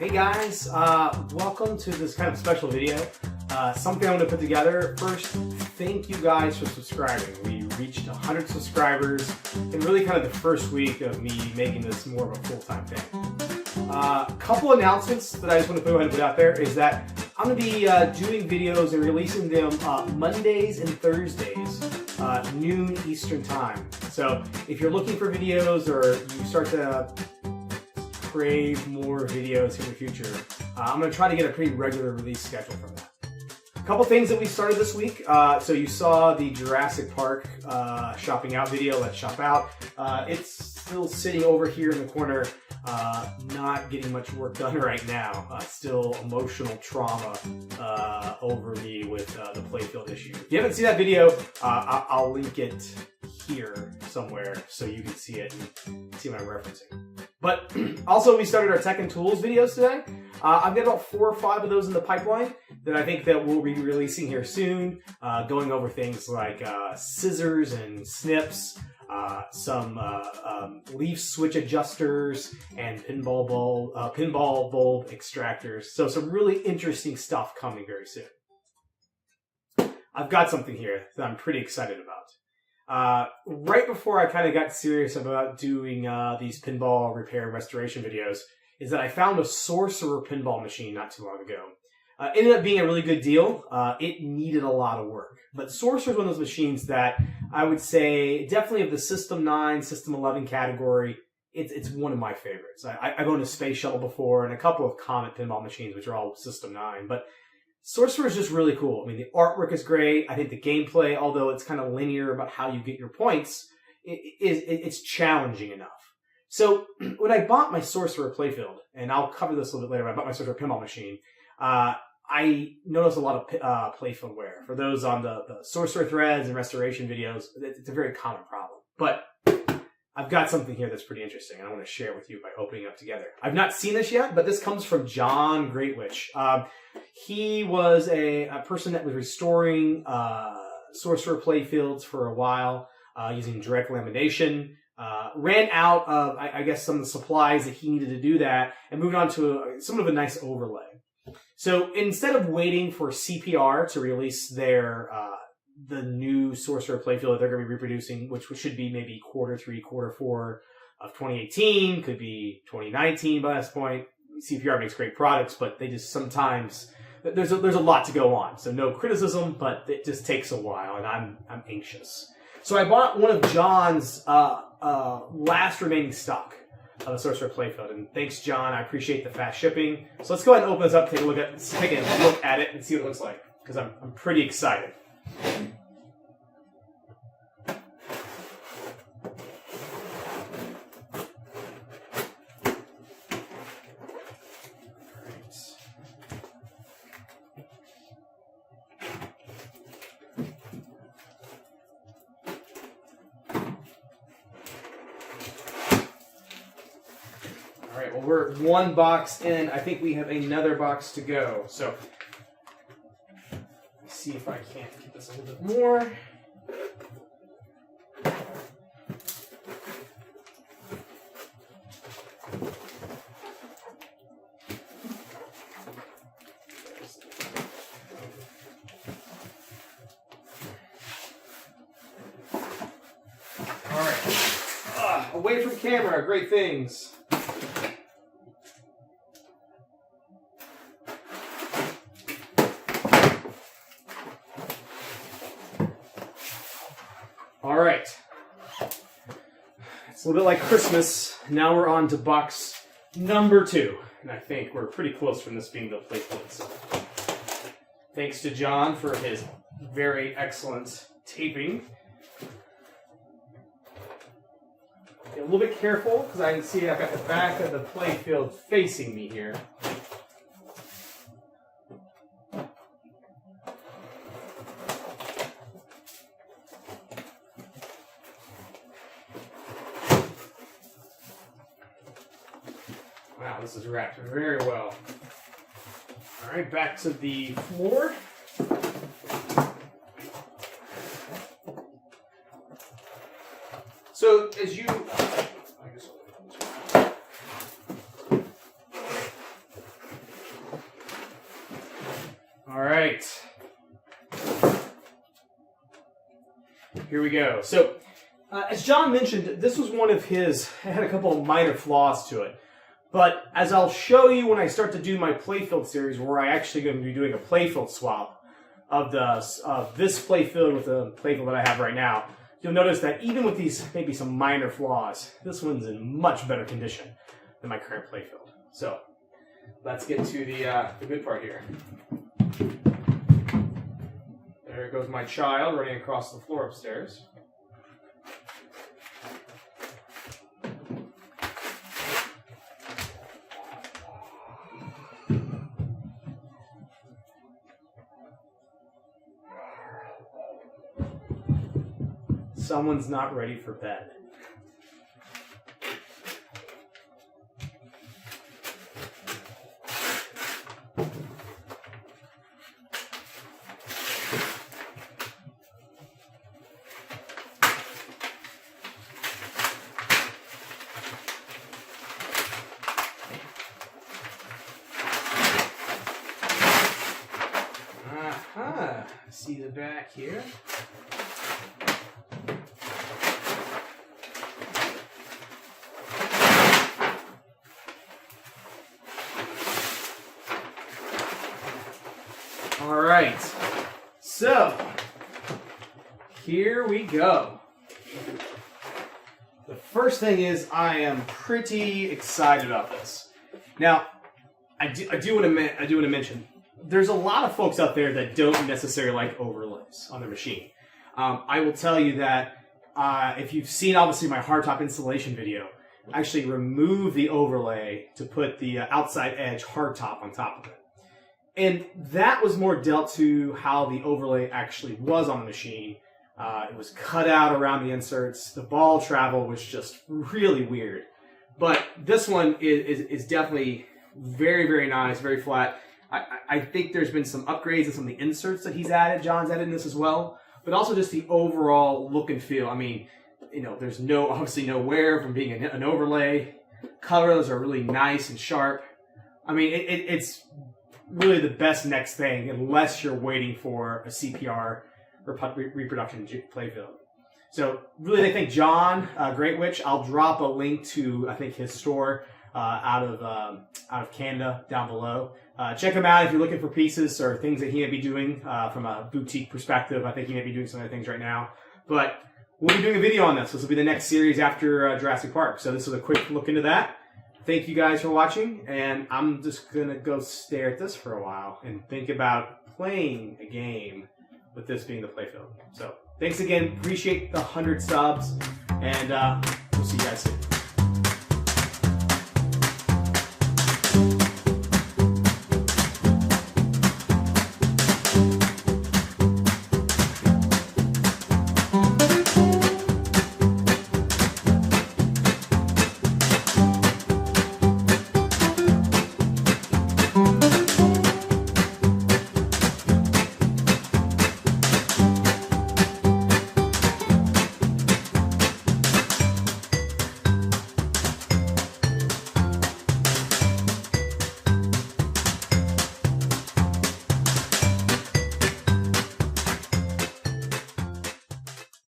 Hey guys, welcome to this kind of special video. Something I'm going to put together. First, thank you guys for subscribing. We reached 100 subscribers in really kind of the first week of me making this more of a full-time thing. A couple announcements that I just want to go ahead and put out there is that I'm going to be doing videos and releasing them Mondays and Thursdays, noon Eastern time. So if you're looking for videos or you start to crave more videos in the future, I'm going to try to get a pretty regular release schedule from that. A couple things that we started this week. So you saw the Jurassic Park shopping out video, Let's Shop Out. It's still sitting over here in the corner, not getting much work done right now. Still emotional trauma over me with the playfield issue. If you haven't seen that video, I'll link it here somewhere so you can see it and see what I'm referencing. But also, we started our tech and tools videos today. I've got about 4 or 5 of those in the pipeline that I think that we'll be releasing here soon, going over things like scissors and snips, some leaf switch adjusters, and pinball bulb extractors. So some really interesting stuff coming very soon. I've got something here that I'm pretty excited about. Right before I kind of got serious about doing these pinball repair and restoration videos, is that I found a Sorcerer pinball machine not too long ago. Ended up being a really good deal. It needed a lot of work. But Sorcerer is one of those machines that I would say definitely of the System 9, System 11 category, it's one of my favorites. I've owned a Space Shuttle before and a couple of Comet pinball machines, which are all System 9. But Sorcerer is just really cool. I mean, the artwork is great. I think the gameplay, although it's kind of linear about how you get your points, it's challenging enough. So when I bought my Sorcerer playfield, and I'll cover this a little bit later, when I bought my Sorcerer pinball machine, I noticed a lot of playfield wear. For those on the Sorcerer threads and restoration videos, it's a very common problem. But I've got something here that's pretty interesting, and I want to share it with you by opening it up together. I've not seen this yet, but this comes from John Greatwich. He was a person that was restoring Sorcerer playfields for a while using direct lamination. Ran out of, I guess, some of the supplies that he needed to do that, and moved on to somewhat of a nice overlay. So instead of waiting for CPR to release their the new Sorcerer playfield that they're going to be reproducing, which should be maybe Q3, Q4 of 2018, could be 2019 by this point. CPR makes great products, but they just sometimes there's a lot to go on. So no criticism, but it just takes a while, and I'm anxious. So I bought one of John's last remaining stock of the Sorcerer playfield, and thanks, John. I appreciate the fast shipping. So let's go ahead and open this up, take a look at it, and see what it looks like, because I'm pretty excited. All right, well, we're 1 box in. I think we have another box to go. So, let's see if I can't get this a little bit more. All right. Away from camera, great things. All right, it's a little bit like Christmas. Now we're on to box number 2, and I think we're pretty close from this being the playfields. Thanks to John for his very excellent taping. Be a little bit careful because I can see I've got the back of the playfield facing me here. Wow, this is wrapped very well. All right, back to the floor. So as you, right. Here we go. So, as John mentioned, this was one of his, it had a couple of minor flaws to it. But as I'll show you when I start to do my playfield series, where I actually going to be doing a playfield swap of this playfield with the playfield that I have right now, you'll notice that even with these maybe some minor flaws, this one's in much better condition than my current playfield. So let's get to the good part here. There goes my child running across the floor upstairs. Someone's not ready for bed. Aha, see the back here. All right, so here we go. The first thing is I am pretty excited about this. Now, I do want to mention there's a lot of folks out there that don't necessarily like overlays on their machine. I will tell you that if you've seen obviously my hardtop installation video, I actually removed the overlay to put the outside edge hardtop on top of it. And that was more dealt to how the overlay actually was on the machine. It was cut out around the inserts. The ball travel was just really weird. But this one is definitely very, very nice, very flat. I think there's been some upgrades in some of the inserts that he's added. John's added in this as well. But also just the overall look and feel. I mean, you know, there's obviously no wear from being an overlay. Colors are really nice and sharp. I mean, it's really the best next thing unless you're waiting for a CPR reproduction playfield. So really, I think John Great Witch. I'll drop a link to I think his store out of Canada down below. Check him out if you're looking for pieces or things that he may be doing from a boutique perspective. I think he may be doing some other things right now, but we'll be doing a video on this. This will be the next series after Jurassic Park. So this is a quick look into that. Thank you guys for watching, and I'm just going to go stare at this for a while and think about playing a game with this being the playfield. So thanks again. Appreciate the 100 subs, and we'll see you guys soon.